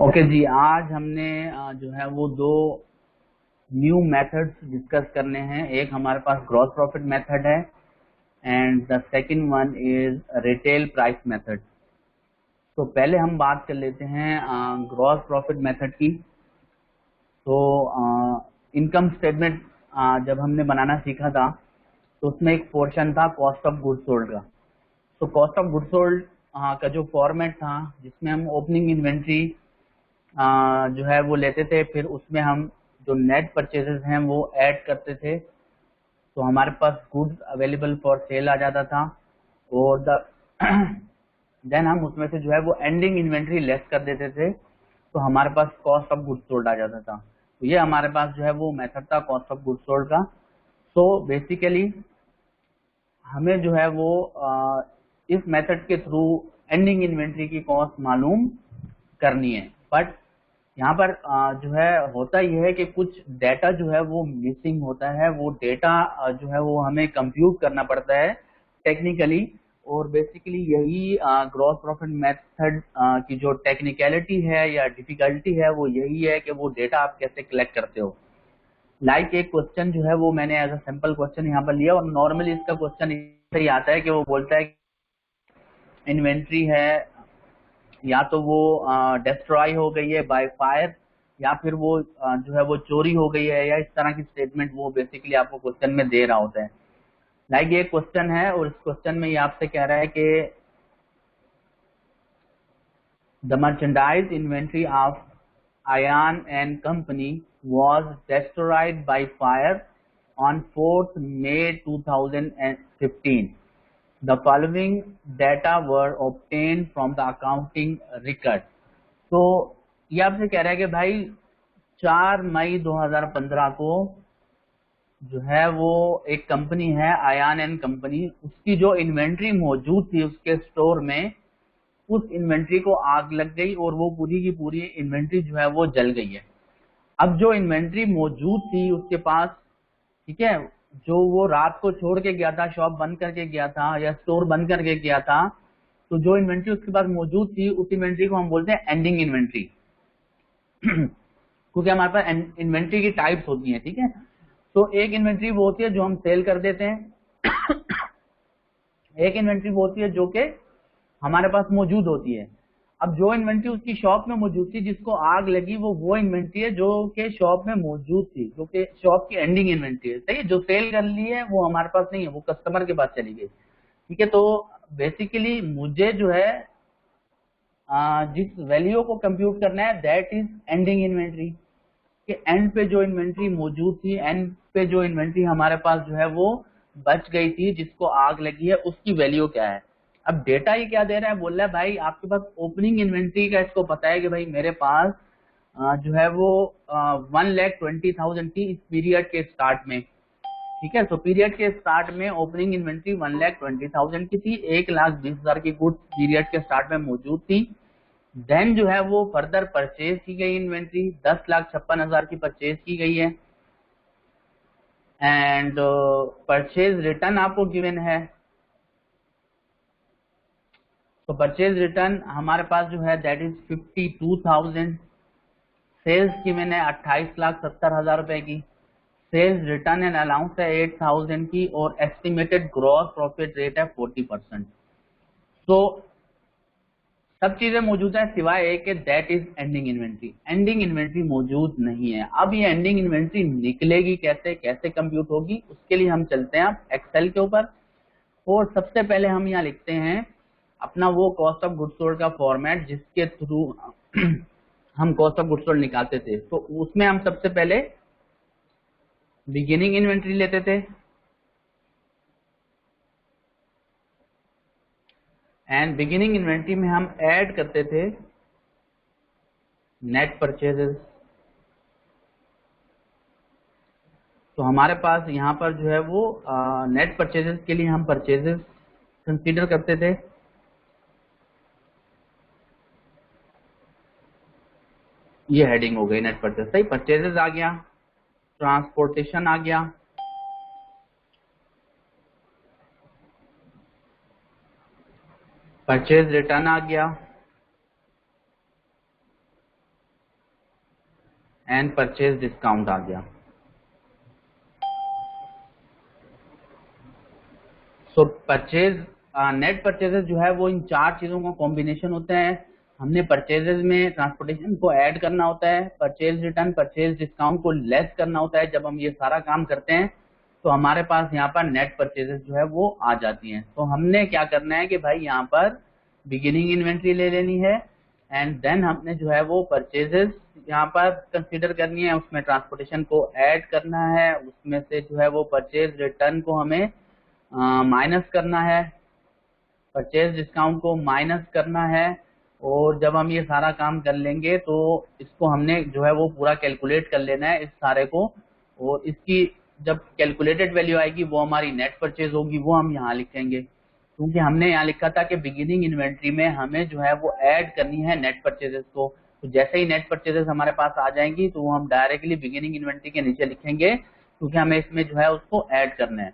Okay जी, आज हमने जो है वो दो न्यू मेथड्स डिस्कस करने हैं। एक हमारे पास ग्रॉस प्रॉफिट मेथड है and the second one is retail price method. तो पहले हम बात कर लेते हैं ग्रॉस प्रॉफिट मेथड की। तो इनकम स्टेटमेंट जब हमने बनाना सीखा था तो उसमें एक पोर्शन था कॉस्ट ऑफ गुड्स सोल्ड का। तो कॉस्ट ऑफ गुड्स सोल्ड का जो फॉर्मेट था जिसमें हम ओपनिंग इन्वेंट्री जो है वो लेते थे, फिर उसमें हम जो नेट परचेजेस हैं वो ऐड करते थे, तो हमारे पास गुड्स अवेलेबल फॉर सेल आ जाता था। और द देन हम उसमें से जो है वो एंडिंग इन्वेंट्री लेस कर देते थे, तो हमारे पास कॉस्ट ऑफ गुड्स सोल्ड आ जाता था। तो ये हमारे पास जो है वो मेथड था कॉस्ट ऑफ गुड्स सोल्ड का। सो बेसिकली हमें जो है वो इस मेथड के थ्रू एंडिंग इन्वेंट्री की कॉस्ट मालूम करनी है। बट यहाँ पर जो है होता यह है कि कुछ डेटा जो है वो मिसिंग होता है। वो डेटा जो है वो हमें कंप्यूट करना पड़ता है टेक्निकली, और बेसिकली यही ग्रॉस प्रॉफिट मेथड की जो टेक्निकलिटी है या डिफिकल्टी है वो यही है कि वो डेटा आप कैसे कलेक्ट करते हो। एक क्वेश्चन जो है वो मैंने एज अ सिंपल क्वेश्चन यहाँ पर लिया, और नॉर्मली इसका क्वेश्चन ऐसे ही आता है कि वो बोलता है इन्वेंट्री है या तो वो डिस्ट्रॉय हो गई है बाय फायर, या फिर वो जो है वो चोरी हो गई है, या इस तरह की स्टेटमेंट वो बेसिकली आपको क्वेश्चन में दे रहा होता है। ये क्वेश्चन है और इस क्वेश्चन में ये आपसे कह रहा है कि the merchandise inventory of Ayan and company was destroyed by fire on 4th May 2015. The following data were obtained from the accounting record. तो ये आपसे कह रहा है कि भाई 4 मई 2015 को जो है वो एक कंपनी है आयान एंड कंपनी, उसकी जो इन्वेंट्री मौजूद थी उसके स्टोर में, उस इन्वेंट्री को आग लग गई और वो पूरी की पूरी इन्वेंट्री जो है वो जल गई है। अब जो इन्वेंट्री मौजूद थी उसके पास, ठीक है, जो वो रात को छोड़ के गया था, शॉप बंद करके गया था या स्टोर बंद करके गया था, तो जो इन्वेंट्री उसके पास मौजूद थी उस इन्वेंट्री को हम बोलते हैं एंडिंग इन्वेंट्री। क्योंकि हमारे पास इन्वेंट्री की टाइप्स होती हैं, ठीक है। तो एक इन्वेंट्री वो होती है जो हम सेल कर देते हैं, एक इन्वेंट्री वो होती है जो कि हमारे पास मौजूद होती है। अब जो इन्वेंट्री उसकी शॉप में मौजूद थी जिसको आग लगी, वो इन्वेंट्री है जो कि शॉप में मौजूद थी, जो कि शॉप की एंडिंग इन्वेंट्री है, सही है। जो सेल कर ली है वो हमारे पास नहीं है, वो कस्टमर के पास चली गई, ठीक है। तो बेसिकली मुझे जो है जिस वैल्यू को कंप्यूट करना है दैट इज एंडिंग इन्वेंट्री, कि एंड पे जो इन्वेंट्री मौजूद थी, एंड पे जो इन्वेंट्री हमारे पास जो है वो बच गई थी जिसको आग लगी है, उसकी वैल्यू क्या है। अब डेटा ये क्या दे रहा है, बोल रहा है भाई आपके पास ओपनिंग इन्वेंट्री का, इसको पता है कि भाई मेरे पास जो है वो 1,20,000 थी इस पीरियड के स्टार्ट में, ठीक है। तो पीरियड के स्टार्ट में ओपनिंग इन्वेंट्री 1,20,000 की थी, 1,20,000 की गुड्स पीरियड के स्टार्ट में मौजूद थी। देन जो है वो फर्दर परचेज की गई इन्वेंट्री 10,56,000 की परचेज की गई है, एंड परचेज रिटर्न आपको गिवन है। तो परचेज रिटर्न हमारे पास जो है दैट इज 52,000। सेल्स गिवन है 28,70,000 रुपए की। सेल्स रिटर्न एंड अलाउंस है 8,000 की, और एस्टिमेटेड ग्रॉस प्रॉफिट रेट है 40%। तो सब चीजें मौजूद है सिवाय एक, that is ending inventory. Ending inventory मौजूद नहीं है। अब ये एंडिंग इन्वेंट्री निकलेगी कैसे, कैसे कंप्यूट होगी, उसके लिए हम चलते हैं अब एक्सेल के ऊपर। और सबसे पहले हम यहाँ लिखते हैं अपना वो कॉस्ट ऑफ गुड्स सोल्ड का फॉर्मेट जिसके थ्रू हम कॉस्ट ऑफ गुड्स सोल्ड निकालते थे। तो उसमें हम सबसे पहले बिगिनिंग इन्वेंट्री लेते थे, एंड बिगिनिंग इन्वेंट्री में हम ऐड करते थे नेट परचेजेस। तो हमारे पास यहाँ पर जो है वो नेट परचेजेस के लिए हम परचेजेस कंसीडर करते थे। ये हेडिंग हो गई नेट परचेज, सही। परचेजेस आ गया, ट्रांसपोर्टेशन आ गया, परचेज रिटर्न आ गया, एंड परचेज डिस्काउंट आ गया। सो परचेज नेट परचेजेस जो है वो इन चार चीजों का कॉम्बिनेशन होता है। हमने परचेजेस में ट्रांसपोर्टेशन को ऐड करना होता है, परचेज रिटर्न, परचेज डिस्काउंट को लेस करना होता है। जब हम ये सारा काम करते हैं तो हमारे पास यहाँ पर नेट परचेजेस जो है वो आ जाती हैं। तो हमने क्या करना है कि भाई यहाँ पर बिगिनिंग इन्वेंट्री ले लेनी है एंड देन हमने जो है वो परचेजेस यहाँ पर कंसीडर करनी है, उसमें ट्रांसपोर्टेशन को ऐड करना है, उसमें से जो है वो परचेज रिटर्न को हमें माइनस करना है, परचेज डिस्काउंट को माइनस करना है। और जब हम ये सारा काम कर लेंगे तो इसको हमने जो है वो पूरा कैलकुलेट कर लेना है इस सारे को, और इसकी जब कैलकुलेटेड वैल्यू आएगी वो हमारी नेट परचेज होगी, वो हम यहाँ लिखेंगे। क्योंकि हमने यहाँ लिखा था कि बिगिनिंग इन्वेंट्री में हमें जो है वो ऐड करनी है नेट परचेजेस को। तो जैसे ही नेट परचेजेस हमारे पास आ जाएंगी तो वो हम डायरेक्टली बिगिनिंग इन्वेंट्री के नीचे लिखेंगे, क्योंकि हमें इसमें जो है उसको ऐड करना है।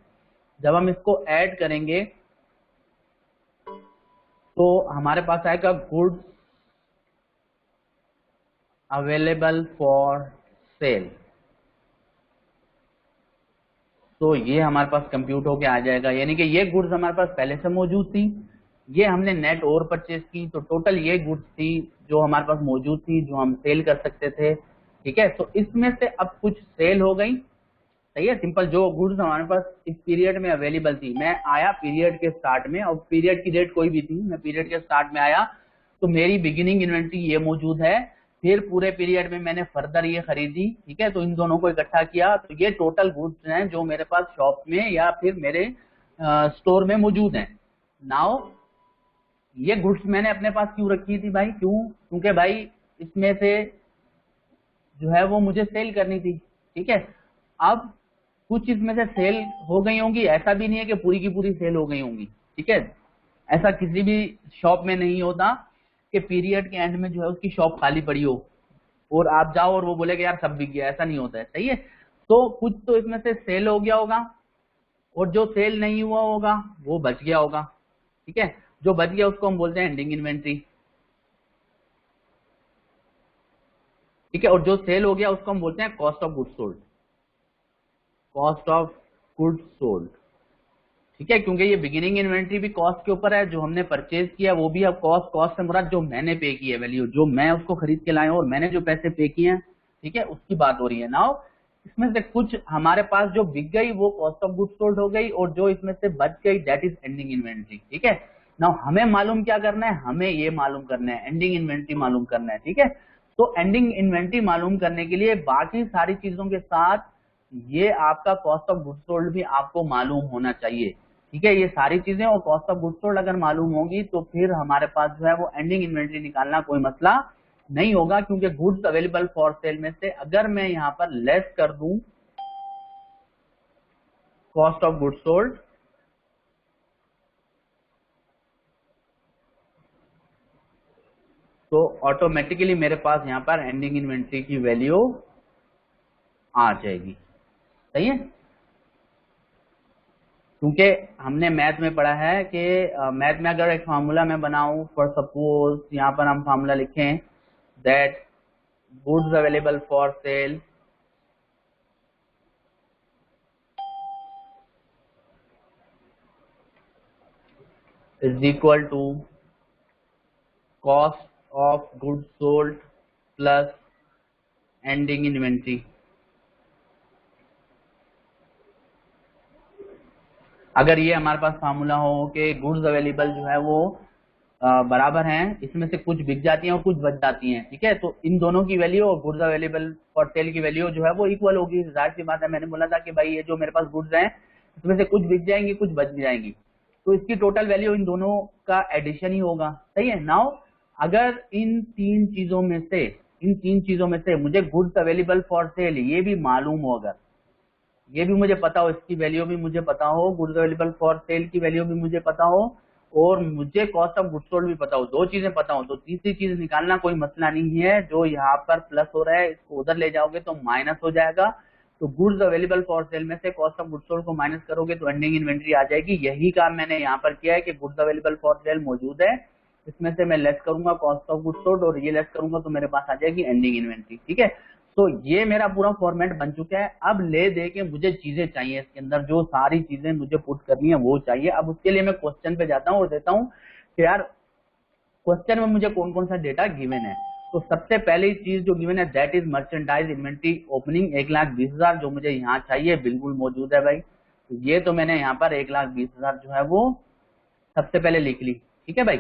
जब हम इसको ऐड करेंगे तो हमारे पास आएगा गुड्स अवेलेबल फॉर सेल। तो ये हमारे पास कंप्यूट होके आ जाएगा, यानी कि ये गुड्स हमारे पास पहले से मौजूद थी, ये हमने नेट और परचेज की, तो टोटल ये गुड्स थी जो हमारे पास मौजूद थी, जो हम सेल कर सकते थे। ठीक है, तो इसमें से अब कुछ सेल हो गई। सही है, सिंपल। जो गुड्स हमारे पास इस पीरियड में अवेलेबल थी, मैं आया पीरियड के स्टार्ट में, और पीरियड की डेट कोई भी थी, मैं पीरियड के स्टार्ट में आया तो मेरी बिगिनिंग इन्वेंट्री ये मौजूद है। फिर पूरे पीरियड में मैंने फर्दर ये खरीदी, ठीक है, तो इन दोनों को इकट्ठा किया, तो ये टोटल गुड्स हैं जो मेरे पास शॉप में या फिर मेरे स्टोर में मौजूद हैं। नाउ ये गुड्स मैंने अपने पास क्यों रखी थी भाई? क्योंकि भाई इसमें से जो है वो मुझे सेल करनी थी। ठीक है, अब कुछ इसमें से सेल हो गई होंगी, ऐसा भी नहीं है कि पूरी की पूरी सेल हो गई होंगी। ठीक है, ऐसा किसी भी शॉप में नहीं होता कि पीरियड के एंड में जो है उसकी शॉप खाली पड़ी हो और आप जाओ और वो बोले कि यार सब बिक गया, ऐसा नहीं होता है। सही है, तो कुछ तो इसमें से सेल हो गया होगा और जो सेल नहीं हुआ होगा वो बच गया होगा। ठीक है, जो बच गया उसको हम बोलते हैं एंडिंग इन्वेंट्री। ठीक है, और जो सेल हो गया उसको हम बोलते हैं cost of goods sold, cost of goods sold. ठीक है, क्योंकि ये बिगिनिंग इन्वेंट्री भी कॉस्ट के ऊपर है, जो हमने परचेज किया वो भी अब कॉस्ट, कॉस्ट से मुराद जो मैंने पे की है वैल्यू, जो मैं उसको खरीद के लाया हूं और मैंने जो पैसे पे किए हैं, ठीक है, उसकी बात हो रही है। नाउ इसमें से कुछ हमारे पास जो बिक गई वो कॉस्ट ऑफ गुड्स सोल्ड हो गई, और जो इसमें से बच गई दैट इज एंडिंग इन्वेंट्री। ठीक है, नाउ हमें मालूम क्या करना है, हमें ये मालूम करना है, एंडिंग इन्वेंट्री मालूम करना है। ठीक है, तो एंडिंग इन्वेंट्री मालूम करने के लिए बाकी सारी चीजों के साथ ये आपका कॉस्ट ऑफ गुड्स सोल्ड भी आपको मालूम होना चाहिए। ठीक है, ये सारी चीजें और कॉस्ट ऑफ गुड्स सोल्ड अगर मालूम होगी तो फिर हमारे पास जो है वो एंडिंग इन्वेंट्री निकालना कोई मसला नहीं होगा, क्योंकि गुड्स अवेलेबल फॉर सेल में से अगर मैं यहां पर लेस कर दूं कॉस्ट ऑफ गुड्स सोल्ड, तो ऑटोमेटिकली मेरे पास यहां पर एंडिंग इन्वेंट्री की वैल्यू आ जाएगी। सही है, क्योंकि हमने मैथ में पढ़ा है कि मैथ में अगर एक फार्मूला मैं बनाऊं, फॉर सपोज यहां पर हम फार्मूला लिखें that goods available for sale is equal to cost of goods sold plus ending inventory. अगर ये हमारे पास फार्मूला हो कि गुड्स अवेलेबल जो है वो बराबर हैं, इसमें से कुछ बिक जाती हैं और कुछ बच जाती हैं, ठीक है, तो इन दोनों की वैल्यू और गुड्स अवेलेबल फॉर सेल की वैल्यू जो है वो इक्वल होगी। जाहिर सी बात है, मैंने बोला था कि भाई ये जो मेरे पास गुड्स हैं इसमें से कुछ बिक जाएंगी, कुछ बच जाएंगी, तो इसकी टोटल वैल्यू इन दोनों का एडिशन ही होगा। सही है, नाउ अगर इन तीन चीजों में से मुझे गुड्स अवेलेबल फॉर सेल ये भी मालूम हो, अगर ये भी मुझे पता हो, इसकी वैल्यू भी मुझे पता हो, गुड्स अवेलेबल फॉर सेल की वैल्यू भी मुझे पता हो, और मुझे कॉस्ट ऑफ गुड्स सोल्ड भी पता हो, दो चीजें पता हो, तो तीसरी चीज निकालना कोई मसला नहीं है। जो यहाँ पर प्लस हो रहा है इसको उधर ले जाओगे तो माइनस हो जाएगा, तो गुड्स अवेलेबल फॉर सेल में से कॉस्ट ऑफ गुड्स सोल्ड को माइनस करोगे तो एंडिंग इन्वेंट्री आ जाएगी। यही काम मैंने यहाँ पर किया है कि गुड्स अवेलेबल फॉर सेल मौजूद है, इसमें से मैं लेस करूंगा कॉस्ट ऑफ गुड्स सोल्ड और ये लेस करूंगा तो मेरे पास आ जाएगी एंडिंग इन्वेंट्री। ठीक है, तो ये मेरा पूरा फॉर्मेट बन चुका है। अब ले दे के मुझे चीजें चाहिए, इसके अंदर जो सारी चीजें मुझे पुट करनी है वो चाहिए। अब उसके लिए मैं क्वेश्चन पे जाता हूँ और देता हूँ कि यार क्वेश्चन में मुझे कौन कौन सा डेटा गिवन है। तो सबसे पहली चीज जो गिवन है that is merchandise inventory opening 1,20,000, जो मुझे यहाँ चाहिए बिल्कुल मौजूद है भाई। तो ये तो मैंने यहाँ पर 1,20,000 जो है वो सबसे पहले लिख ली, ठीक है भाई।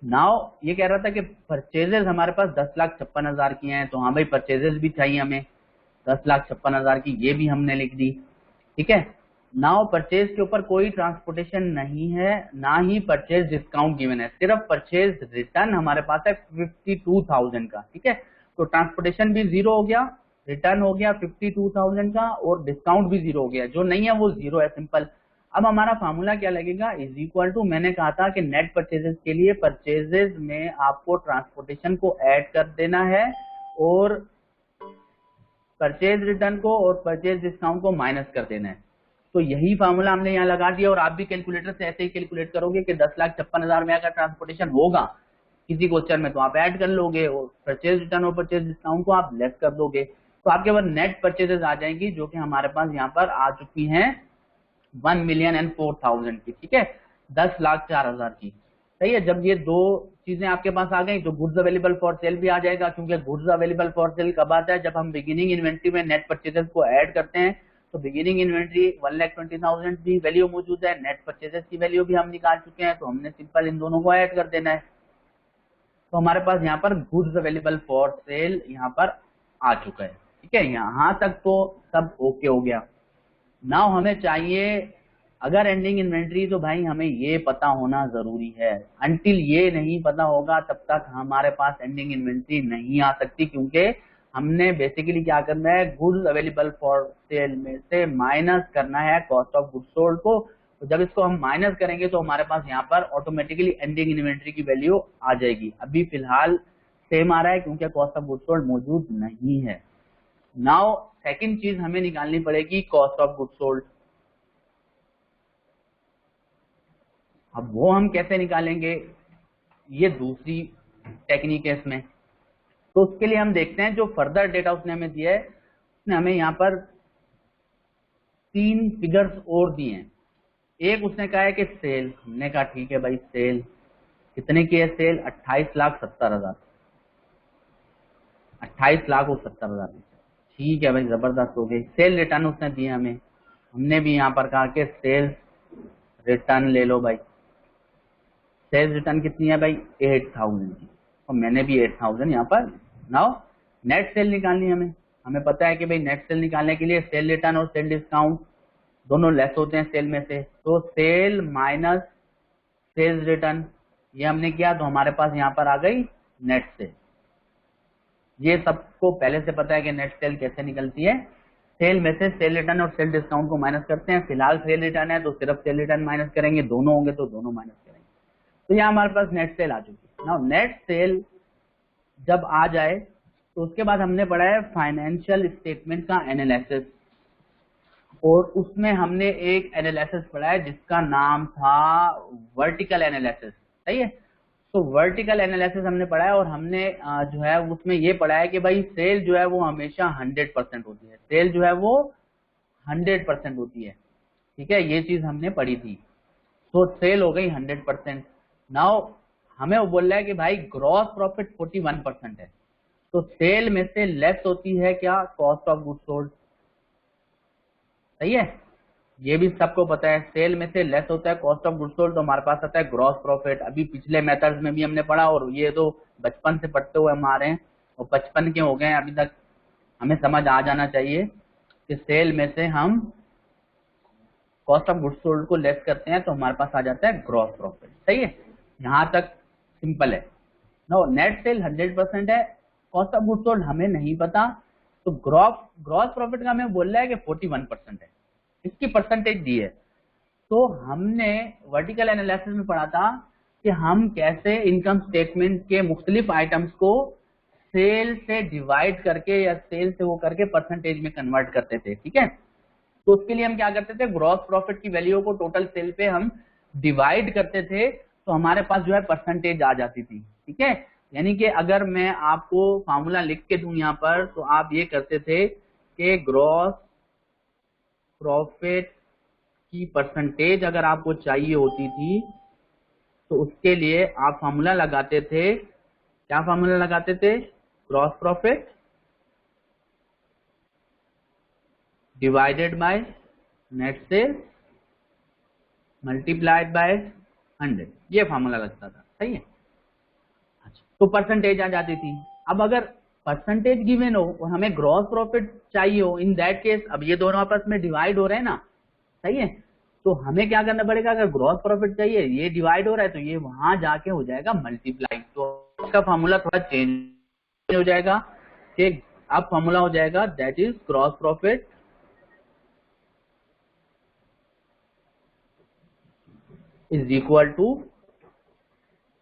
नाउ ये कह रहा था कि परचेजेस हमारे पास 10,56,000 की हैं, तो हाँ भाई परचेजेस भी चाहिए हमें 10,56,000 की, ये भी हमने लिख दी, ठीक है। नाउ परचेज के ऊपर कोई ट्रांसपोर्टेशन नहीं है, ना ही परचेज डिस्काउंट गिवन है, सिर्फ परचेज रिटर्न हमारे पास है 52,000 का, ठीक है। तो ट्रांसपोर्टेशन भी जीरो हो गया, रिटर्न हो गया 52,000 का, और डिस्काउंट भी जीरो हो गया, जो नहीं है वो जीरो है, सिंपल। अब हमारा फार्मूला क्या लगेगा, इज इक्वल टू, मैंने कहा था कि नेट परचेजेस के लिए परचेजेस में आपको ट्रांसपोर्टेशन को ऐड कर देना है और परचेज रिटर्न को और परचेज डिस्काउंट को माइनस कर देना है। तो यही फार्मूला हमने यहाँ लगा दिया, और आप भी कैलकुलेटर से ऐसे ही कैलकुलेट करोगे कि 10,56,000 में अगर ट्रांसपोर्टेशन होगा किसी क्वेश्चन में तो आप ऐड कर लोगे, और परचेज रिटर्न और परचेज डिस्काउंट को आप लेस कर दोगे, तो आपके पास नेट परचेजेस आ जाएंगी, जो कि हमारे पास यहाँ पर आ चुकी हैं 1,04,000 की, ठीक है, 10,04,000 की, सही है। जब ये दो चीजें आपके पास आ गई तो गुड्स अवेलेबल फॉर सेल भी आ जाएगा, क्योंकि गुड्स अवेलेबल फॉर सेल कब आता है, जब हम बिगिनिंग इन्वेंट्री में नेट परचेजेस को ऐड करते हैं। तो बिगिनिंग इन्वेंट्री 1,20,000 की वैल्यू मौजूद है, नेट परचेजेस की वैल्यू भी हम निकाल चुके हैं, तो हमने सिंपल इन दोनों को ऐड कर देना है। तो हमारे पास यहाँ पर गुड्स अवेलेबल फॉर सेल यहाँ पर आ चुका है, ठीक है। यहाँ तक तो सब ओके हो गया। नाउ हमें चाहिए अगर एंडिंग इन्वेंट्री, तो भाई हमें ये पता होना जरूरी है। अंटिल ये नहीं पता होगा तब तक हमारे पास एंडिंग इन्वेंट्री नहीं आ सकती, क्योंकि हमने बेसिकली क्या करना है, गुड्स अवेलेबल फॉर सेल में से माइनस करना है कॉस्ट ऑफ गुड्स सोल्ड को। तो जब इसको हम माइनस करेंगे तो हमारे पास यहाँ पर ऑटोमेटिकली एंडिंग इन्वेंट्री की वैल्यू आ जाएगी। अभी फिलहाल सेम आ रहा है क्योंकि कॉस्ट ऑफ गुड्स सोल्ड मौजूद नहीं है। नाउ सेकंड चीज हमें निकालनी पड़ेगी कॉस्ट ऑफ गुड्स सोल्ड। अब वो हम कैसे निकालेंगे, ये दूसरी टेक्निक है इसमें। तो उसके लिए हम देखते हैं जो फर्दर डेटा उसने हमें दिया है, उसने हमें यहाँ पर 3 फिगर्स और दिए हैं। एक उसने कहा है कि सेल, हमने कहा ठीक है भाई सेल कितने की है, सेल 28,70,000, 28,70,000, ठीक है भाई जबरदस्त हो गई। सेल रिटर्न उसने दिए हमें, हमने भी यहाँ पर कहा कि सेल्स रिटर्न ले लो भाई। सेल्स रिटर्न कितनी है भाई 8,000 की, और मैंने भी 8,000 यहाँ पर। नाउ नेट सेल निकालनी है हमें पता है कि भाई नेट सेल निकालने के लिए सेल रिटर्न और सेल डिस्काउंट दोनों लेस होते हैं सेल में से, तो सेल माइनस सेल्स रिटर्न ये हमने किया, तो हमारे पास यहाँ पर आ गई नेट सेल। ये सबको पहले से पता है कि नेट सेल कैसे निकलती है, सेल में से सेल रिटर्न और सेल डिस्काउंट को माइनस करते हैं। फिलहाल सेल रिटर्न है तो सिर्फ सेल रिटर्न माइनस करेंगे, दोनों होंगे तो दोनों माइनस करेंगे। तो यहाँ हमारे पास नेट सेल आ चुकी है। नाउ नेट सेल जब आ जाए तो उसके बाद हमने पढ़ा है फाइनेंशियल स्टेटमेंट का एनालिसिस, और उसमें हमने एक एनालिसिस पढ़ा है जिसका नाम था वर्टिकल एनालिसिस, सही है। तो वर्टिकल एनालिसिस हमने पढ़ा है, और हमने जो है उसमें ये पढ़ा है कि भाई सेल जो है वो हमेशा 100% होती है, सेल जो है वो 100% होती है, ठीक है, ये चीज हमने पढ़ी थी। तो सेल हो गई 100%। नाउ हमें वो बोल रहा है कि भाई ग्रॉस प्रॉफिट 41% है, तो सेल में से लेस होती है क्या, कॉस्ट ऑफ गुड्स सोल्ड, सही है, ये भी सबको पता है, सेल में से लेस होता है कॉस्ट ऑफ गुड्स सोल्ड, तो हमारे पास आता है ग्रॉस प्रॉफिट। अभी पिछले मेथड्स में भी हमने पढ़ा, और ये तो बचपन से पढ़ते हुए हम आ रहे हैं, और 55 के हो गए अभी तक, हमें समझ आ जाना चाहिए कि सेल में से हम कॉस्ट ऑफ गुड्स सोल्ड को लेस करते हैं तो हमारे पास आ जाता है ग्रॉस प्रॉफिट, सही है, यहां तक सिंपल है। नो नेट सेल 100% है, कॉस्ट ऑफ गुड्स सोल्ड हमें नहीं पता, तो ग्रॉस प्रॉफिट का हमें बोल रहा है कि 41% है, इसकी परसेंटेज दी है। तो हमने वर्टिकल एनालिसिस में पढ़ा था कि हम कैसे इनकम स्टेटमेंट के मुख्तलिफ आइटम्स को सेल से डिवाइड करके या सेल से वो करके परसेंटेज में कन्वर्ट करते थे, ठीक है। तो उसके लिए हम क्या करते थे, ग्रॉस प्रॉफिट की वैल्यू को टोटल सेल पे हम डिवाइड करते थे, तो हमारे पास जो है परसेंटेज आ जाती थी, ठीक है। यानी कि अगर मैं आपको फॉर्मूला लिख के दूं यहाँ पर, तो आप ये करते थे कि ग्रॉस प्रॉफिट की परसेंटेज अगर आपको चाहिए होती थी तो उसके लिए आप फॉर्मूला लगाते थे। क्या फॉर्मूला लगाते थे? Gross profit divided by net sales multiplied by 100, ये फॉर्मूला लगता था। सही है। अच्छा, तो परसेंटेज आ जाती थी। अब अगर परसेंटेज गिवन हो और हमें ग्रॉस प्रॉफिट चाहिए हो, इन दैट केस अब ये दोनों आपस में डिवाइड हो रहे हैं ना, सही है, तो हमें क्या करना पड़ेगा? अगर ग्रॉस प्रॉफिट चाहिए, ये डिवाइड हो रहा है, तो ये वहां जाके हो जाएगा मल्टीप्लाई। तो इसका फॉर्मूला थोड़ा चेंज हो जाएगा कि अब फॉर्मूला हो जाएगा that is gross profit is equal to,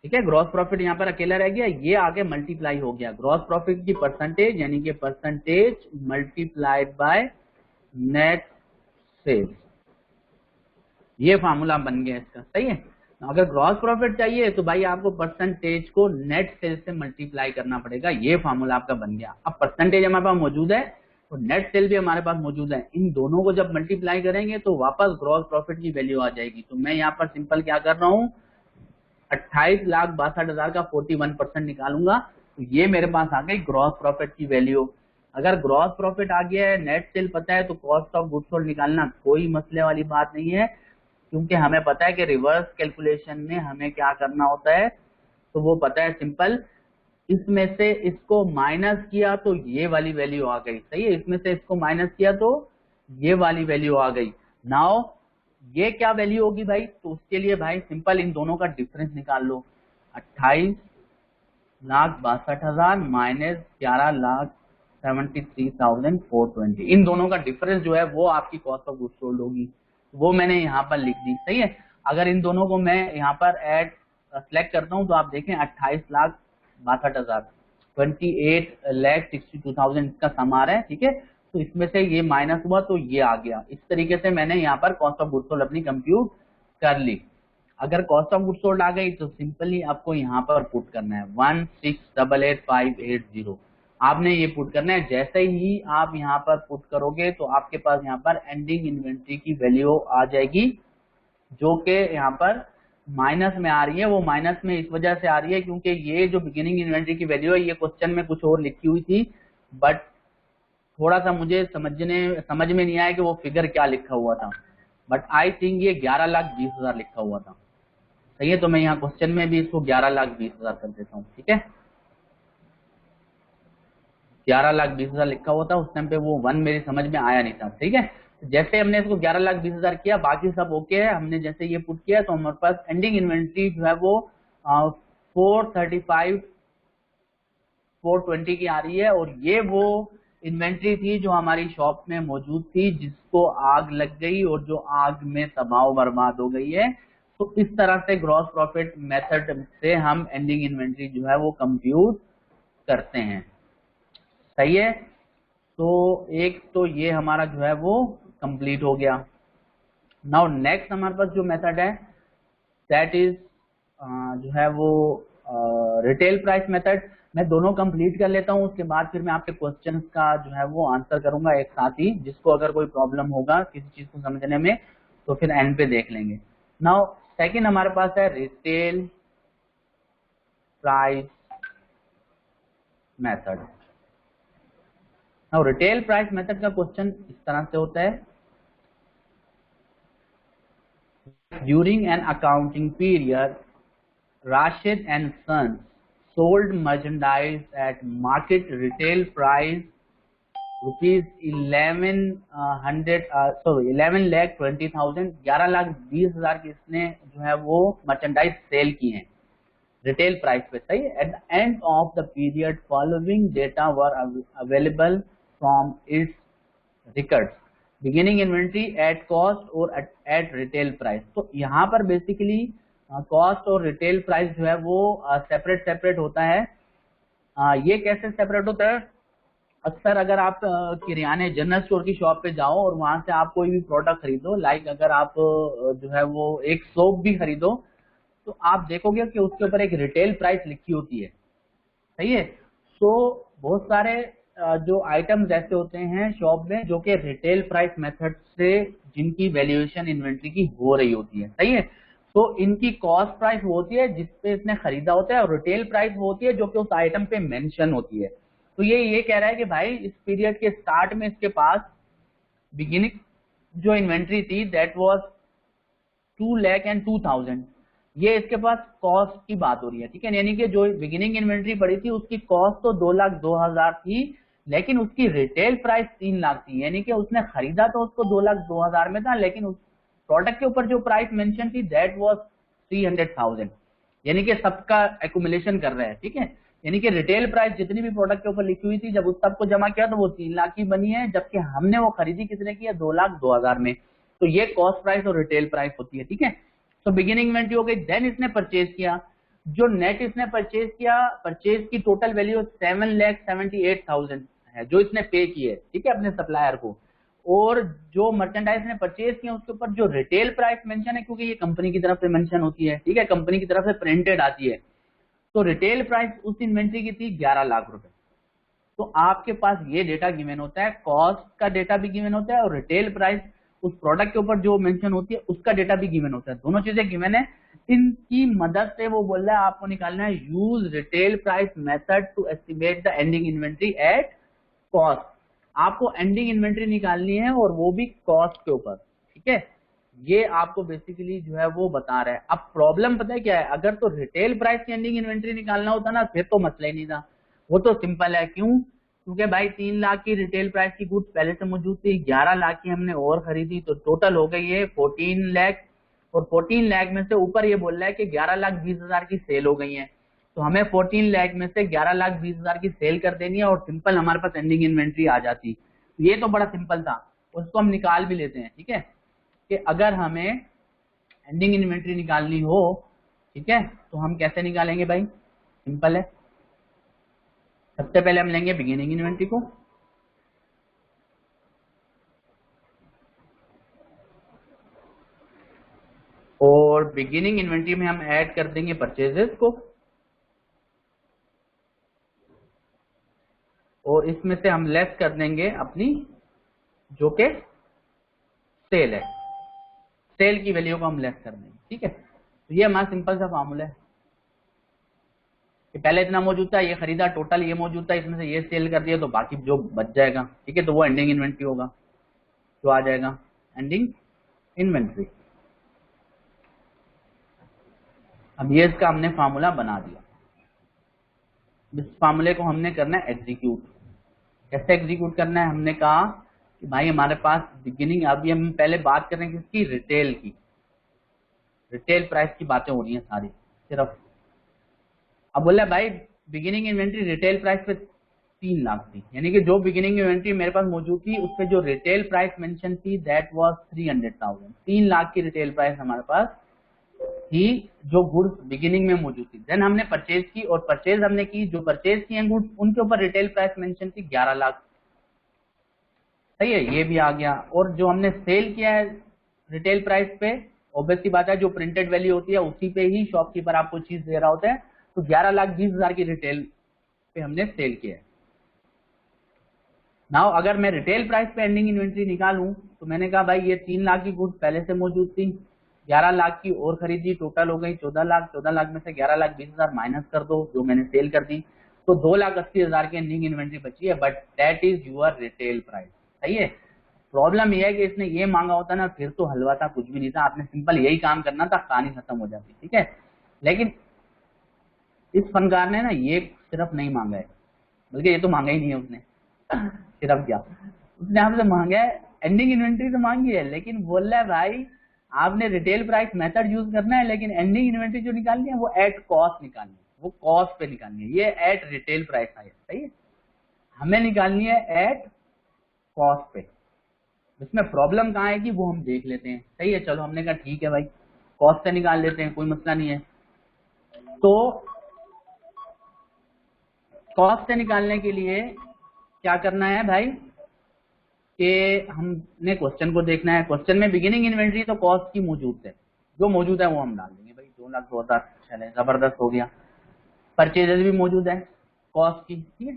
ठीक है, ग्रॉस प्रॉफिट यहाँ पर अकेला रह गया, ये आगे मल्टीप्लाई हो गया ग्रॉस प्रॉफिट की परसेंटेज, यानी कि percentage multiplied by net sales, ये फार्मूला बन गया इसका। सही है। अगर ग्रॉस प्रॉफिट चाहिए तो भाई आपको परसेंटेज को नेट सेल से मल्टीप्लाई करना पड़ेगा, ये फार्मूला आपका बन गया। अब परसेंटेज हमारे पास मौजूद है और नेट सेल भी हमारे पास मौजूद है, इन दोनों को जब मल्टीप्लाई करेंगे तो वापस ग्रॉस प्रॉफिट की वैल्यू आ जाएगी। तो मैं यहाँ पर सिंपल क्या कर रहा हूँ, 28,62,000 का 41% निकालूंगा, तो ये मेरे पास आ गई ग्रॉस प्रॉफिट की वैल्यू। अगर ग्रॉस प्रॉफिट आ गया है, नेट सेल पता है, तो कॉस्ट ऑफ गुड्स सोल्ड निकालना कोई मसले वाली बात नहीं है, क्योंकि हमें पता है कि रिवर्स कैलकुलेशन में हमें क्या करना होता है, तो वो पता है सिंपल। इसमें से इसको माइनस किया तो ये वाली वैल्यू आ गई। सही है। इसमें से इसको माइनस किया तो ये वाली वैल्यू आ गई। नाउ ये क्या वैल्यू होगी भाई? तो उसके लिए भाई सिंपल इन दोनों का डिफरेंस निकाल लो। 28,62,000 माइनस 11,73,420, इन दोनों का डिफरेंस जो है वो आपकी कॉस्ट ऑफ गुड्स सोल्ड होगी, वो मैंने यहाँ पर लिख दी। सही है। अगर इन दोनों को मैं यहाँ पर ऐड सेलेक्ट करता हूँ तो आप देखें 28,62,000 28,62,000 इसका सम आ रहा है। ठीक है। तो इसमें से ये माइनस हुआ तो ये आ गया। इस तरीके से मैंने यहाँ पर कॉस्ट ऑफ गुड्स सोल्ड अपनी कंप्यूट कर ली। अगर कॉस्ट ऑफ गुड्स सोल्ड आ गई तो सिंपली आपको यहाँ पर पुट करना है 1688,580, आपने ये पुट करना है। जैसे ही आप यहाँ पर पुट करोगे तो आपके पास यहाँ पर एंडिंग इन्वेंट्री की वैल्यू आ जाएगी, जो कि यहाँ पर माइनस में आ रही है। वो माइनस में इस वजह से आ रही है क्योंकि ये जो बिगिनिंग इन्वेंट्री की वैल्यू है, ये क्वेश्चन में कुछ और लिखी हुई थी, बट थोड़ा सा मुझे समझ में नहीं आया कि वो फिगर क्या लिखा हुआ था, बट आई थिंक ये 11,20,000 लिखा हुआ था। सही है। तो मैं यहाँ क्वेश्चन में भी इसको 11,20,000 कर देता हूँ। ठीक है। 11,20,000 लिखा हुआ था, उस टाइम पे वो 1 मेरी समझ में आया नहीं था। ठीक है। जैसे हमने इसको 11,20,000 किया, बाकी सब ओके है, हमने जैसे ये पुट किया तो हमारे पास एंडिंग इन्वेंट्री जो है वो 435,420 की आ रही है। और ये वो इन्वेंट्री थी जो हमारी शॉप में मौजूद थी, जिसको आग लग गई और जो आग में तबाह बर्बाद हो गई है। तो इस तरह से ग्रॉस प्रॉफिट मेथड से हम एंडिंग इन्वेंट्री जो है वो कंप्यूट करते हैं। सही है। तो एक तो ये हमारा जो है वो कंप्लीट हो गया। नाउ नेक्स्ट हमारे पास जो मेथड है दैट इज जो है वो रिटेल प्राइस मेथड। मैं दोनों कंप्लीट कर लेता हूं, उसके बाद फिर मैं आपके क्वेश्चंस का जो है वो आंसर करूंगा एक साथ ही। जिसको अगर कोई प्रॉब्लम होगा किसी चीज को समझने में तो फिर एंड पे देख लेंगे। नाउ सेकंड हमारे पास है retail price method. Now retail price method का क्वेश्चन इस तरह से होता है, during an accounting period Rashid and Sons sold merchandise at market retail price rupees 11,20,000, 11,20,000 की इसने जो है वो मर्चेंडाइज सेल की हैं रिटेल प्राइस पे। सही। At the end of the period following data were available from its records, beginning inventory at cost और एट रिटेल प्राइस। तो यहाँ पर बेसिकली कॉस्ट और रिटेल प्राइस जो है वो सेपरेट होता है। ये कैसे सेपरेट होता है? अक्सर अगर आप किराने जनरल स्टोर की शॉप पे जाओ और वहां से आप कोई भी प्रोडक्ट खरीदो, लाइक अगर आप जो है वो एक सोप भी खरीदो, तो आप देखोगे कि उसके ऊपर एक रिटेल प्राइस लिखी होती है। सही है। सो बहुत सारे जो आइटम्स ऐसे होते हैं शॉप में जो कि रिटेल प्राइस मेथड से जिनकी वैल्यूएशन इन्वेंट्री की हो रही होती है, सही है। तो इनकी कॉस्ट प्राइस वो होती है जिसपे इसने खरीदा होता है और रिटेल प्राइस वो होती है जो कि उस आइटम पे मेंशन होती है। तो ये कह रहा है कि भाई इस पीरियड के स्टार्ट में इसके पास बिगिनिंग जो इन्वेंट्री थी दैट वाज 2,02,000, ये इसके पास कॉस्ट की बात हो रही है, ठीक है। यानी कि जो बिगिनिंग इन्वेंट्री पड़ी थी उसकी कॉस्ट तो 2,02,000 थी, लेकिन उसकी रिटेल प्राइस 3 लाख थी। यानी कि उसने खरीदा तो उसको 2,02,000 में था, लेकिन उस प्रोडक्ट के ऊपर जो प्राइस मेंशन थी दैट वाज 300,000। यानी कि सबका एक्यूमुलेशन कर रहा है, ठीक है। यानी कि रिटेल प्राइस जितनी भी प्रोडक्ट के ऊपर लिखी हुई थी जब उस सबको जमा किया तो वो 3 लाख की बनी है, जबकि हमने वो खरीदी कितने की है, 2,02,000 में। तो ये कॉस्ट प्राइस और रिटेल प्राइस होती है, ठीक है। तो बिगिनिंग इन्वेंट्री हो गई। देन इसने परचेज किया, जो नेट इसने परचेज किया, परचेज की टोटल वैल्यू 7,78,000 है जो इसने पे की है, ठीक है, अपने सप्लायर को। और जो मर्चेंडाइज ने परचेज किया उसके ऊपर जो रिटेल प्राइस मेंशन है, क्योंकि ये कंपनी की तरफ से मेंशन होती है, ठीक है, कंपनी की तरफ से प्रिंटेड आती है। तो रिटेल प्राइस उस इन्वेंट्री की थी 11 लाख रुपए। तो आपके पास ये डेटा गिवन होता है, कॉस्ट का डेटा भी गिवन होता है और रिटेल प्राइस उस प्रोडक्ट के ऊपर जो मेंशन होती है उसका डेटा भी गिवन होता है। दोनों चीजें गिवन है। इनकी मदद से वो बोल रहा है आपको निकालना है use retail price method to estimate the ending inventory at cost. आपको एंडिंग इन्वेंट्री निकालनी है और वो भी कॉस्ट के ऊपर, ठीक है। ये आपको बेसिकली जो है वो बता रहा है। अब प्रॉब्लम पता है क्या है, अगर तो रिटेल प्राइस की एंडिंग इन्वेंट्री निकालना होता ना फिर तो मसला ही नहीं था, वो तो सिंपल है। क्यों? क्योंकि भाई 3 लाख की रिटेल प्राइस की गुड्स पहले से मौजूद थी, 11 लाख की हमने और खरीदी, तो टोटल हो गई है 14 लाख। और 14 लाख में से ऊपर ये बोल रहा है कि 11,20,000 की सेल हो गई है, तो हमें 14 लाख में से 11,20,000 की सेल कर देनी है और सिंपल हमारे पास एंडिंग इन्वेंट्री आ जाती। ये तो बड़ा सिंपल था, उसको हम निकाल भी लेते हैं, ठीक है। कि अगर हमें एंडिंग इन्वेंट्री निकालनी हो, ठीक है, तो हम कैसे निकालेंगे भाई? सिंपल है। सबसे पहले हम लेंगे बिगिनिंग इन्वेंट्री को, और बिगिनिंग इन्वेंट्री में हम ऐड कर देंगे परचेजेस को, और इसमें से हम लेस कर देंगे अपनी जो के सेल है, सेल की वैल्यू को हम लेस कर देंगे, ठीक है। तो ये हमारा सिंपल सा फॉर्मूला है कि पहले इतना मौजूद था, ये खरीदा, टोटल ये मौजूद था, इसमें से ये सेल कर दिया, तो बाकी जो बच जाएगा, ठीक है, तो वो एंडिंग इन्वेंट्री होगा, जो आ जाएगा एंडिंग इन्वेंट्री। अब ये इसका हमने फार्मूला बना दिया। इस फार्मूले को हमने करना है एग्जीक्यूट। कैसे एग्जीक्यूट करना है? हमने कहा कि भाई हमारे पास बिगिनिंग, अभी हम पहले बात कर रहे हैं किसकी? रिटेल की। रिटेल प्राइस की बातें हो रही हैं सारी सिर्फ। अब बोला भाई बिगिनिंग इन्वेंट्री रिटेल प्राइस पे 3 लाख थी, यानी कि जो बिगिनिंग इन्वेंट्री मेरे पास मौजूद थी उस पे जो रिटेल प्राइस मेंशन थी दैट वाज 300,000। 3 लाख की रिटेल प्राइस हमारे पास थी जो गुड्स बिगिनिंग में मौजूद थी। देन हमने परचेज की, और परचेज हमने की, जो परचेज किए हैं गुड्स उनके ऊपर रिटेल प्राइस मेंशन थी 11 लाख, सही है, ये भी आ गया। और जो हमने सेल किया है रिटेल प्राइस पे, ऑब्वियस सी बात है जो प्रिंटेड वैल्यू होती है उसी पे ही शॉपकीपर आपको चीज दे रहा होता है, तो 11,20,000 की रिटेल पे हमने सेल किया है। नाउ अगर मैं रिटेल प्राइस पे एंडिंग इन्वेंट्री निकालूं तो मैंने कहा भाई ये 3 लाख की गुड्स पहले से मौजूद थी, 11 लाख की और खरीदी, टोटल हो गई 14 लाख। 14 लाख में से 11,20,000 माइनस कर दो जो मैंने सेल कर दी, तो 2,80,000 की एंडिंग इन्वेंट्री बची है, but that is your retail price, सही है। प्रॉब्लम यह है कि इसने ये मांगा होता ना फिर तो हलवा था, कुछ भी नहीं था, आपने सिंपल यही काम करना था, कहानी खत्म हो जाती, ठीक है। लेकिन इस फनकार ने ना ये सिर्फ नहीं मांगा है, बल्कि ये तो मांगा ही नहीं है उसने सिर्फ क्या उसने आपसे मांगा है, एंडिंग इन्वेंट्री तो मांगी है, लेकिन बोल रहा है भाई आपने रिटेल प्राइस मेथड यूज करना है, लेकिन एंडिंग इन्वेंट्री जो निकालनी है वो एट कॉस्ट निकालनी है, वो कॉस्ट पे निकालनी है, ये एट रिटेल प्राइस है, सही है, हमें निकालनी है एट कॉस्ट पे। इसमें प्रॉब्लम कहाँ है कि वो हम देख लेते हैं, सही है। चलो हमने कहा ठीक है भाई कॉस्ट से निकाल लेते हैं, कोई मसला नहीं है। तो कॉस्ट से निकालने के लिए क्या करना है भाई कि हमने क्वेश्चन को देखना है। क्वेश्चन में बिगिनिंग इन्वेंट्री तो कॉस्ट की मौजूद है, जो मौजूद है वो हम डाल देंगे भाई, 2,02,000 चले, जबरदस्त हो गया। परचेजेस भी मौजूद है, कॉस्ट की, ठीक है,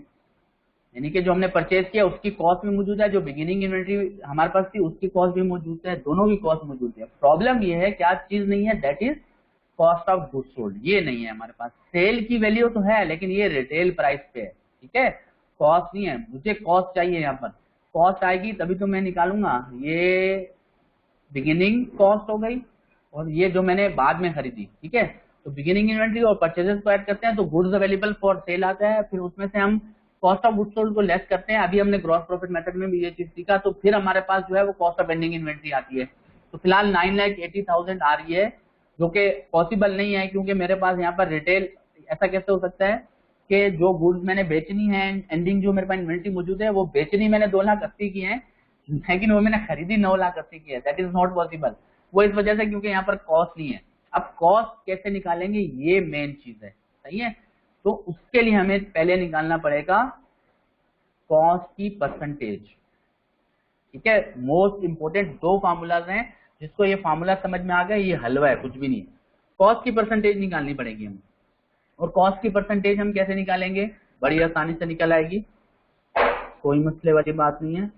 यानी कि जो हमने परचेज किया उसकी कॉस्ट भी मौजूद है, जो बिगिनिंग इन्वेंट्री हमारे पास थी उसकी कॉस्ट भी मौजूद है, दोनों की कॉस्ट मौजूद है। प्रॉब्लम ये है क्या चीज नहीं है, that is cost of goods sold, ये नहीं है हमारे पास। सेल की वैल्यू तो है लेकिन ये रिटेल प्राइस पे है, ठीक है, कॉस्ट नहीं है। मुझे कॉस्ट चाहिए, यहाँ पर कॉस्ट आएगी तभी तो मैं निकालूंगा। ये बिगिनिंग कॉस्ट हो गई और ये जो मैंने बाद में खरीदी, ठीक है, तो बिगिनिंग इन्वेंट्री और परचेजेस को ऐड करते हैं तो गुड्स अवेलेबल फॉर सेल आता है, फिर उसमें से हम कॉस्ट ऑफ गुड्स सोल्ड को लेस करते हैं। अभी हमने ग्रॉस प्रॉफिट मेथड में भी ये चीज सीखा, तो फिर हमारे पास जो है वो कॉस्ट ऑफ एंडिंग इन्वेंट्री आती है। तो फिलहाल 9,80,000 आ रही है, जो कि पॉसिबल नहीं है क्योंकि मेरे पास यहाँ पर रिटेल, ऐसा कैसे हो सकता है कि जो गुड्स मैंने बेचनी है, एंडिंग जो मेरे पास इन्वेंट्री मौजूद है वो बेचनी मैंने 2,80,000 की है, लेकिन वो मैंने खरीदी 9,80,000 की है, दैट इज नॉट पॉसिबल। वो इस वजह से क्योंकि यहाँ पर कॉस्ट नहीं है। अब कॉस्ट कैसे निकालेंगे, ये मेन चीज है, सही है। तो उसके लिए हमें पहले निकालना पड़ेगा कॉस्ट की परसेंटेज, ठीक है। मोस्ट इंपोर्टेंट दो फार्मूलाज हैं, जिसको ये फार्मूला समझ में आ गया, ये हलवा है, कुछ भी नहीं। कॉस्ट की परसेंटेज निकालनी पड़ेगी हमें, और कॉस्ट की परसेंटेज हम कैसे निकालेंगे, बड़ी आसानी से निकल आएगी, कोई मसले वाली बात नहीं है।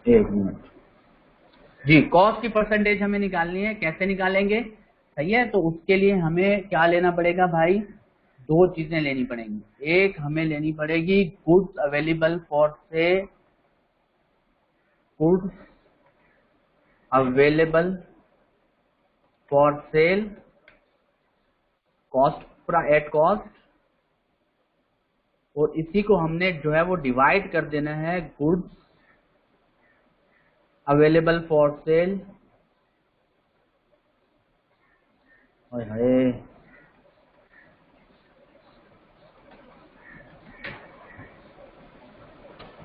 एक मिनट जी, कॉस्ट की परसेंटेज हमें निकालनी है, कैसे निकालेंगे, सही है। तो उसके लिए हमें क्या लेना पड़ेगा भाई, दो चीजें लेनी पड़ेंगी। एक हमें लेनी पड़ेगी गुड्स अवेलेबल फॉर से, goods available for cell cost at cost, और इसी को हमने जो है वो डिवाइड कर देना है goods available for sale,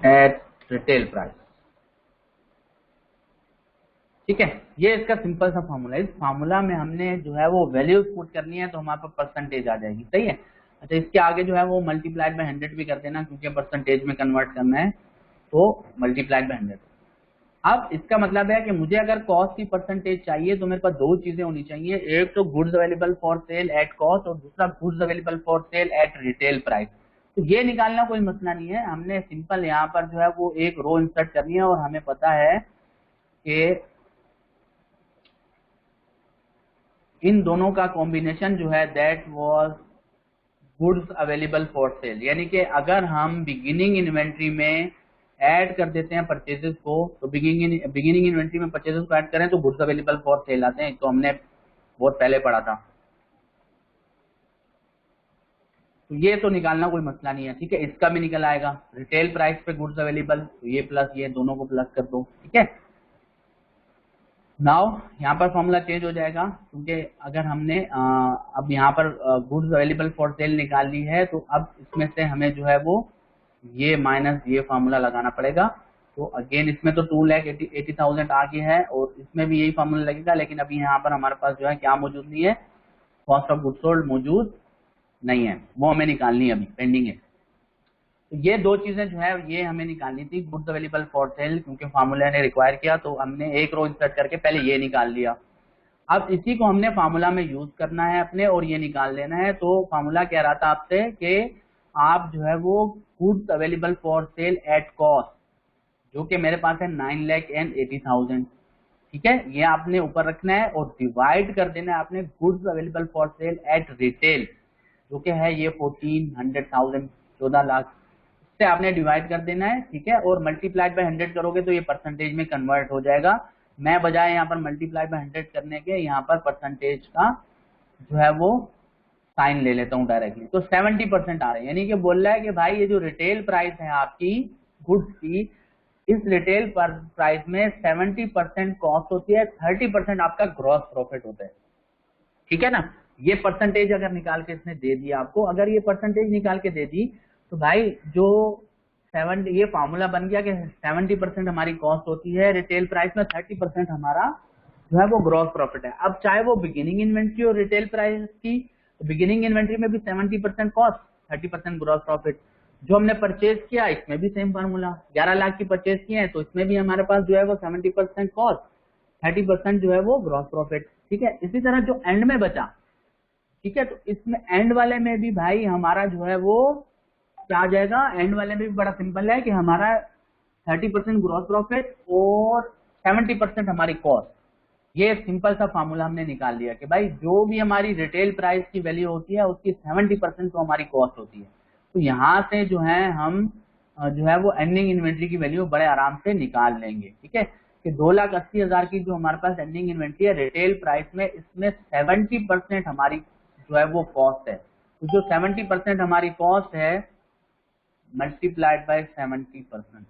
at retail price, ठीक है। ये इसका सिंपल सा फार्मूला है। इस फार्मूला में हमने जो है वो वैल्यूज पुट करनी है तो हमारे पास परसेंटेज आ जाएगी, सही है। अच्छा, इसके आगे जो है वो मल्टीप्लाइड बाय 100 भी कर देना, क्योंकि परसेंटेज में कन्वर्ट करना है तो मल्टीप्लाइड बाय 100। अब इसका मतलब है कि मुझे अगर कॉस्ट की परसेंटेज चाहिए तो मेरे पास दो चीजें होनी चाहिए, एक तो goods available for sale at cost और दूसरा goods available for sale at retail price. तो ये निकालना कोई मसला नहीं है, हमने सिंपल यहाँ पर जो है वो एक रो इंसर्ट करनी है, और हमें पता है कि इन दोनों का कॉम्बिनेशन जो है that was goods available for cell, यानी कि अगर हम बिगिनिंग इन्वेंट्री में ऐड कर देते हैं परचेजेस को, तो बिगिनिंग इन्वेंट्री में परचेजेस को ऐड करें तो गुड्स अवेलेबल फॉर सेल आते हैं, तो हमने बहुत पहले पढ़ा था। तो ये तो निकालना कोई मसला नहीं है, ठीक है। इसका भी निकल आएगा रिटेल प्राइस पे गुड्स अवेलेबल, तो ये प्लस ये दोनों को प्लस कर दो, ठीक है। नाउ यहाँ पर फॉर्मूला चेंज हो जाएगा, क्योंकि अगर हमने अब यहाँ पर गुड्स अवेलेबल फॉर सेल निकाल ली है, तो अब इसमें से हमें जो है वो ये माइनस ये फार्मूला लगाना पड़ेगा। तो अगेन इसमें तो 2,80,000 आ गया है, और इसमें भी यही फार्मूला लगेगा, लेकिन अभी यहाँ पर हमारे पास जो है क्या मौजूद नहीं है, कॉस्ट ऑफ गुड्स सोल्ड मौजूद नहीं है, वो हमें निकालनी है, अभी पेंडिंग है। तो ये दो चीजें जो है ये हमें निकालनी थी, गुड्स अवेलेबल फॉर सेल, क्योंकि फार्मूला ने रिक्वायर किया तो हमने एक रो इंसर्ट करके पहले ये निकाल लिया। अब इसी को हमने फार्मूला में यूज करना है अपने, और ये निकाल लेना है। तो फार्मूला कह रहा था आपसे कि आप जो है वो goods available for sale at cost, जो कि मेरे पास है 9,80,000, ठीक है, ये आपने ऊपर रखना है और डिवाइड कर देना है आपने goods available for sale at retail, जो कि है ये 1,400,000, 14 लाख से आपने डिवाइड कर देना है, ठीक है। और मल्टीप्लाइड बाय 100 करोगे तो ये परसेंटेज में कन्वर्ट हो जाएगा। मैं बजाय यहाँ पर मल्टीप्लाइड बाय 100 करने के यहाँ पर परसेंटेज का जो है वो साइन ले लेता हूँ डायरेक्टली, तो 70% आ रहे हैं, यानी कि बोल रहा है कि भाई ये जो रिटेल प्राइस है आपकी गुड्स की, इस रिटेल प्राइस में 70% कॉस्ट होती है, 30% आपका ग्रॉस प्रॉफिट होता है, ठीक है ना। ये परसेंटेज अगर निकाल के इसने दे दिया आपको, अगर ये परसेंटेज निकाल के दे दी तो भाई जो 70, ये फार्मूला बन गया कि 70% हमारी कॉस्ट होती है रिटेल प्राइस में, 30% हमारा जो है वो ग्रॉस प्रॉफिट है। अब चाहे वो बिगिनिंग इन्वेंट्री और रिटेल प्राइस की, तो बिगिनिंग इन्वेंट्री में भी 70% कॉस्ट, 30% ग्रॉस प्रॉफिट। जो हमने परचेज किया इसमें भी सेम फार्मूला, 11 लाख की परचेज किए हैं तो इसमें भी हमारे पास जो है वो 70% कॉस्ट, 30% जो है वो ग्रॉस प्रॉफिट। ठीक है, इसी तरह जो एंड में बचा, ठीक है, तो इसमें एंड वाले में भी भाई हमारा जो है वो क्या आ जाएगा, एंड वाले में भी बड़ा सिंपल है कि हमारा 30% ग्रॉस प्रॉफिट और 70% हमारी कॉस्ट। ये सिंपल सा फार्मूला हमने निकाल लिया कि भाई जो भी हमारी रिटेल प्राइस की वैल्यू होती है उसकी 70% तो हमारी कॉस्ट होती है। तो यहाँ से जो है हम जो है वो एंडिंग इन्वेंट्री की वैल्यू बड़े आराम से निकाल लेंगे। ठीक है, कि 2,80,000 की जो हमारे पास एंडिंग इन्वेंट्री है रिटेल प्राइस में, इसमें 70% हमारी जो है वो कॉस्ट है। तो जो 70% हमारी कॉस्ट है मल्टीप्लाइड बाय 70%।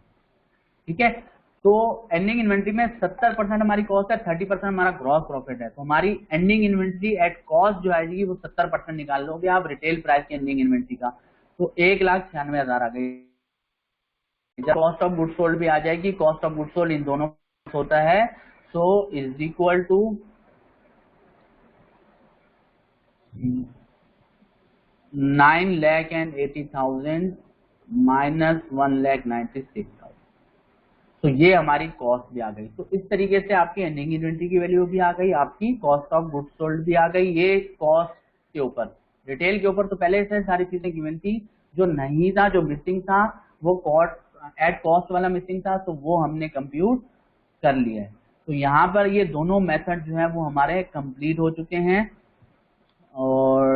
ठीक है, तो एंडिंग इन्वेंट्री में 70% हमारी कॉस्ट है, 30% हमारा ग्रॉस प्रॉफिट है। तो हमारी एंडिंग इन्वेंट्री एट कॉस्ट जो आएगी वो 70% निकाल लोगे आप रिटेल प्राइस की एंडिंग इन्वेंट्री का, तो 1,96,000 आ गई। कॉस्ट ऑफ गुड सोल्ड भी आ जाएगी, कॉस्ट ऑफ गुड सोल्ड इन दोनों होता है, so is equal to 9,80,000 minus 1,96,000। तो ये हमारी कॉस्ट भी आ गई। तो इस तरीके से आपकी एंडिंग इन्वेंट्री की वैल्यू भी आ गई, आपकी कॉस्ट ऑफ गुड्स सोल्ड भी आ गई। ये कॉस्ट के ऊपर, रिटेल के ऊपर तो पहले से सारी चीजें गिवन थी, जो नहीं था, जो मिसिंग था वो कॉस्ट एट कॉस्ट वाला मिसिंग था, तो वो हमने कंप्यूट कर लिया है। तो यहाँ पर ये दोनों मेथड जो है वो हमारे कंप्लीट हो चुके हैं। और